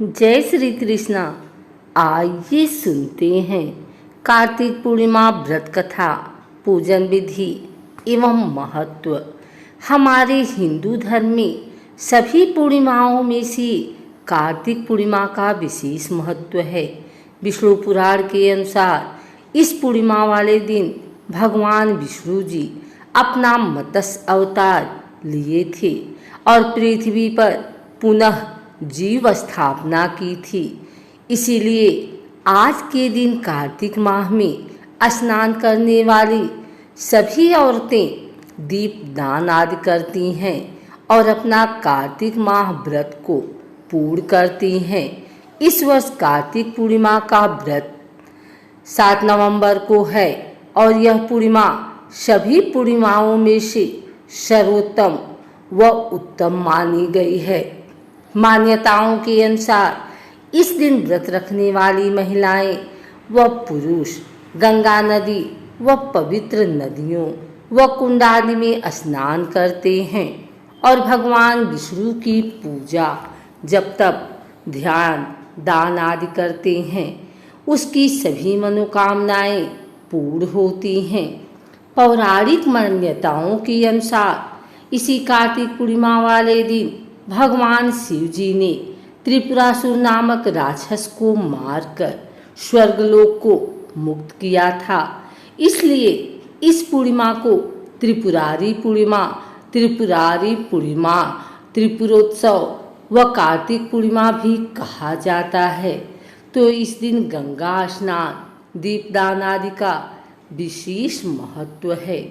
जय श्री कृष्णा। आइए सुनते हैं कार्तिक पूर्णिमा व्रत कथा, पूजन विधि एवं महत्व। हमारे हिंदू धर्म में सभी पूर्णिमाओं में से कार्तिक पूर्णिमा का विशेष महत्व है। विष्णु पुराण के अनुसार इस पूर्णिमा वाले दिन भगवान विष्णु जी अपना मत्स्य अवतार लिए थे और पृथ्वी पर पुनः जीव स्थापना की थी। इसीलिए आज के दिन कार्तिक माह में स्नान करने वाली सभी औरतें दीपदान आदि करती हैं और अपना कार्तिक माह व्रत को पूर्ण करती हैं। इस वर्ष कार्तिक पूर्णिमा का व्रत 7 नवंबर को है और यह पूर्णिमा सभी पूर्णिमाओं में से सर्वोत्तम व उत्तम मानी गई है। मान्यताओं के अनुसार इस दिन व्रत रखने वाली महिलाएं व पुरुष गंगा नदी व पवित्र नदियों व कुंड आदि में स्नान करते हैं और भगवान विष्णु की पूजा जब तप ध्यान दान आदि करते हैं, उसकी सभी मनोकामनाएं पूर्ण होती हैं। पौराणिक मान्यताओं के अनुसार इसी कार्तिक पूर्णिमा वाले दिन भगवान शिव जी ने त्रिपुरासुर नामक राक्षस को मारकर स्वर्गलोक को मुक्त किया था। इसलिए इस पूर्णिमा को त्रिपुरारी पूर्णिमा, त्रिपुरोत्सव व कार्तिक पूर्णिमा भी कहा जाता है। तो इस दिन गंगा स्नान, दीपदान आदि का विशेष महत्व है।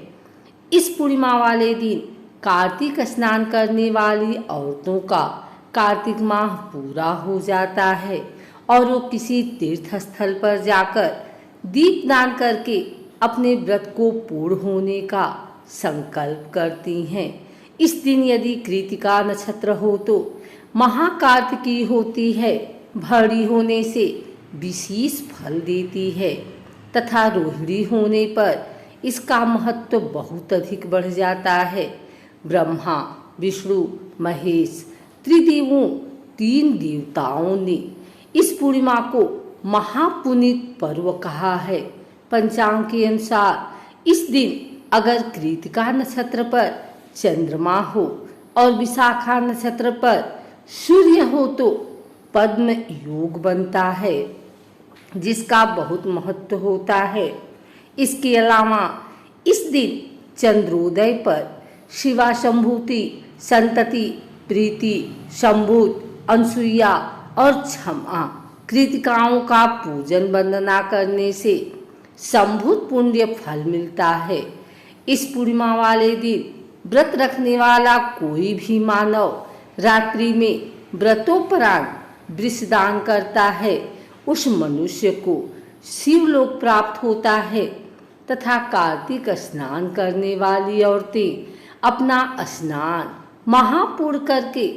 इस पूर्णिमा वाले दिन कार्तिक स्नान करने वाली औरतों का कार्तिक माह पूरा हो जाता है और वो किसी तीर्थ स्थल पर जाकर दीपदान करके अपने व्रत को पूर्ण होने का संकल्प करती हैं। इस दिन यदि कृतिका नक्षत्र हो तो महाकार्तिकी होती है, भरी होने से विशेष फल देती है तथा रोहिणी होने पर इसका महत्व बहुत अधिक बढ़ जाता है। ब्रह्मा विष्णु महेश त्रिदेवों 3 देवताओं ने इस पूर्णिमा को महापुनीत पर्व कहा है। पंचांग के अनुसार इस दिन अगर कृतिका नक्षत्र पर चंद्रमा हो और विशाखा नक्षत्र पर सूर्य हो तो पद्म योग बनता है, जिसका बहुत महत्व होता है। इसके अलावा इस दिन चंद्रोदय पर शिवा शंभूति, संतति, प्रीति, शंभूत, अनसुईया और क्षमा कृतिकाओं का पूजन वंदना करने से संभूत पुण्य फल मिलता है। इस पूर्णिमा वाले दिन व्रत रखने वाला कोई भी मानव रात्रि में व्रतोपरांत वृषदान करता है, उस मनुष्य को शिवलोक प्राप्त होता है। तथा कार्तिक स्नान करने वाली औरतें अपना स्नान महापूर्ण करके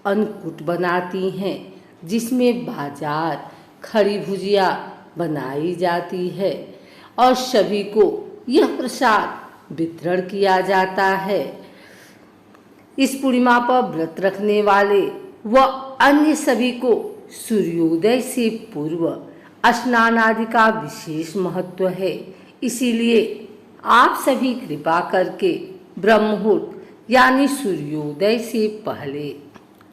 अन्नकूट बनाती हैं, जिसमें बाजार खड़ी भुजिया बनाई जाती है और सभी को यह प्रसाद वितरण किया जाता है। इस पूर्णिमा पर व्रत रखने वाले व अन्य सभी को सूर्योदय से पूर्व स्नान आदि का विशेष महत्व है। इसीलिए आप सभी कृपा करके ब्रह्म मुहूर्त यानी सूर्योदय से पहले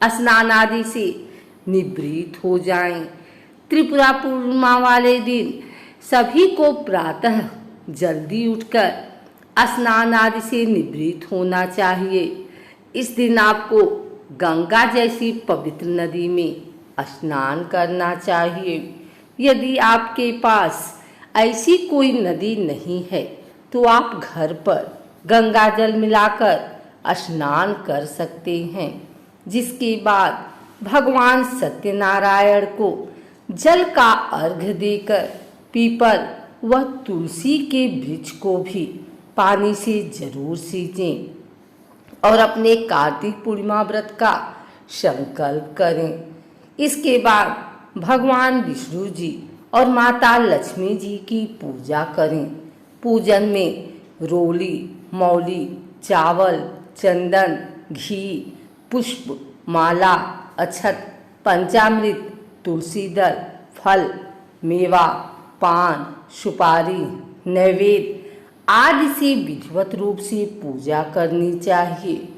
स्नान आदि से निवृत्त हो जाएं। त्रिपुरा पूर्णिमा वाले दिन सभी को प्रातः जल्दी उठकर स्नान आदि से निवृत्त होना चाहिए। इस दिन आपको गंगा जैसी पवित्र नदी में स्नान करना चाहिए। यदि आपके पास ऐसी कोई नदी नहीं है तो आप घर पर गंगा जल मिलाकर स्नान कर सकते हैं, जिसके बाद भगवान सत्यनारायण को जल का अर्घ्य देकर पीपल व तुलसी के वृक्ष को भी पानी से जरूर सींचें और अपने कार्तिक पूर्णिमा व्रत का संकल्प करें। इसके बाद भगवान विष्णु जी और माता लक्ष्मी जी की पूजा करें। पूजन में रोली, मौली, चावल, चंदन, घी, पुष्प, माला, अक्षत, पंचामृत, तुलसी दल, फल, मेवा, पान, सुपारी, नैवेद्य आदि से विधिवत रूप से पूजा करनी चाहिए।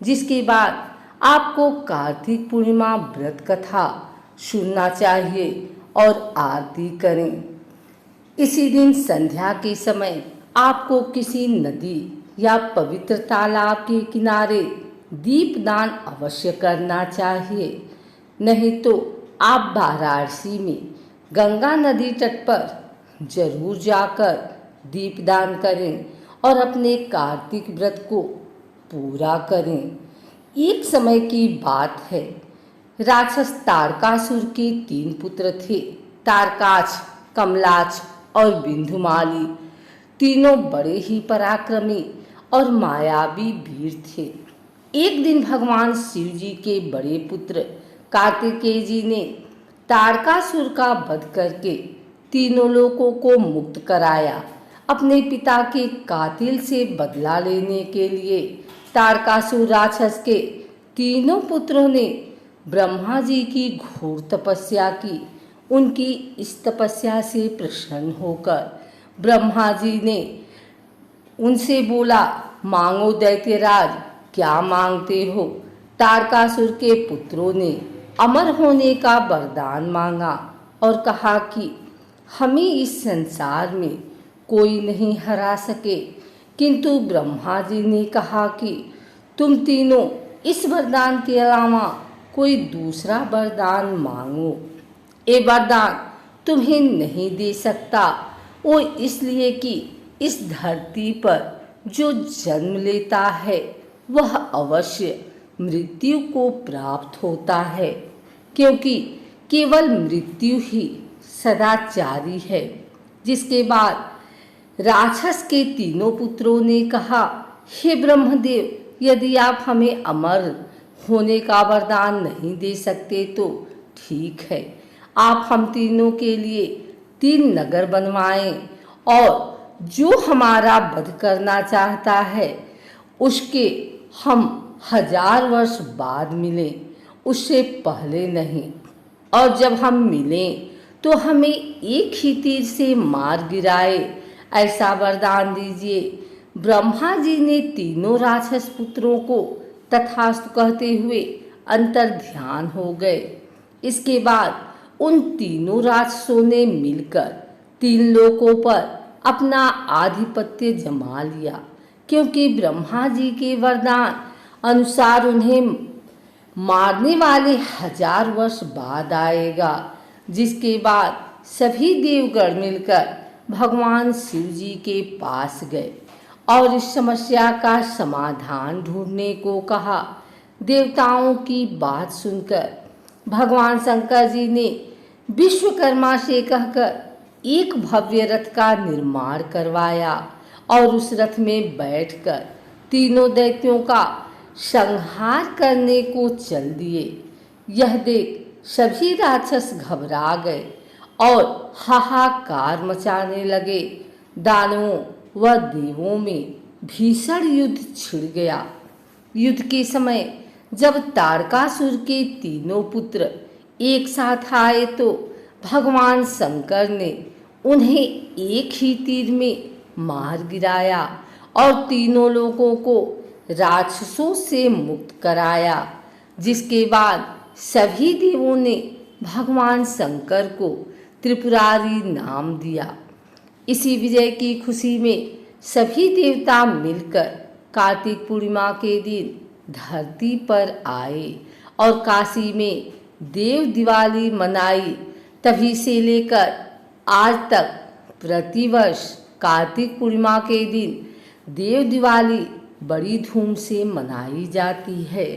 जिसके बाद आपको कार्तिक पूर्णिमा व्रत कथा सुनना चाहिए और आरती करें। इसी दिन संध्या के समय आपको किसी नदी या पवित्र तालाब के किनारे दीपदान अवश्य करना चाहिए। नहीं तो आप वाराणसी में गंगा नदी तट पर जरूर जाकर दीपदान करें और अपने कार्तिक व्रत को पूरा करें। एक समय की बात है, राक्षस तारकासुर के 3 पुत्र थे। तारकाच, कमलाच और बिंधुमाली तीनों बड़े ही पराक्रमी और मायावी वीर थे। एक दिन भगवान शिव जी के बड़े पुत्र कार्तिकेय जी ने तारकासुर का वध करके तीनों लोगों को मुक्त कराया। अपने पिता के कातिल से बदला लेने के लिए तारकासुर राक्षस के तीनों पुत्रों ने ब्रह्मा जी की घोर तपस्या की। उनकी इस तपस्या से प्रसन्न होकर ब्रह्मा जी ने उनसे बोला, मांगो दैत्यराज, क्या मांगते हो? तारकासुर के पुत्रों ने अमर होने का वरदान मांगा और कहा कि हमें इस संसार में कोई नहीं हरा सके। किंतु ब्रह्मा जी ने कहा कि तुम तीनों इस वरदान के अलावा कोई दूसरा वरदान मांगो। ये वरदान तुम्हें नहीं दे सकता, वो इसलिए कि इस धरती पर जो जन्म लेता है वह अवश्य मृत्यु को प्राप्त होता है, क्योंकि केवल मृत्यु ही सदाचारी है। जिसके बाद राक्षस के तीनों पुत्रों ने कहा, हे ब्रह्मदेव, यदि आप हमें अमर होने का वरदान नहीं दे सकते तो ठीक है, आप हम तीनों के लिए 3 नगर बनवाएं और जो हमारा वध करना चाहता है उसके हम 1000 वर्ष बाद मिलें, उससे पहले नहीं। और जब हम मिलें तो हमें एक ही तीर से मार गिराए, ऐसा वरदान दीजिए। ब्रह्मा जी ने तीनों राक्षस पुत्रों को तथास्तु कहते हुए अंतर ध्यान हो गए। इसके बाद उन तीनों राक्षसों ने मिलकर 3 लोकों पर अपना आधिपत्य जमा लिया, क्योंकि ब्रह्मा जी के वरदान अनुसार उन्हें मारने वाले 1000 वर्ष बाद आएगा। जिसके बाद सभी देवगण मिलकर भगवान शिव जी के पास गए और इस समस्या का समाधान ढूंढने को कहा। देवताओं की बात सुनकर भगवान शंकर जी ने विश्वकर्मा से कहकर एक भव्य रथ का निर्माण करवाया और उस रथ में बैठकर तीनों दैत्यों का संहार करने को चल दिए। यह देख सभी राक्षस घबरा गए और हाहाकार मचाने लगे। दानवों व देवों में भीषण युद्ध छिड़ गया। युद्ध के समय जब तारकासुर के तीनों पुत्र एक साथ आए तो भगवान शंकर ने उन्हें एक ही तीर में मार गिराया और तीनों लोगों को राक्षसों से मुक्त कराया। जिसके बाद सभी देवों ने भगवान शंकर को त्रिपुरारी नाम दिया। इसी विजय की खुशी में सभी देवता मिलकर कार्तिक पूर्णिमा के दिन धरती पर आए और काशी में देव दिवाली मनाई। तभी से लेकर आज तक प्रतिवर्ष कार्तिक पूर्णिमा के दिन देव दिवाली बड़ी धूम से मनाई जाती है।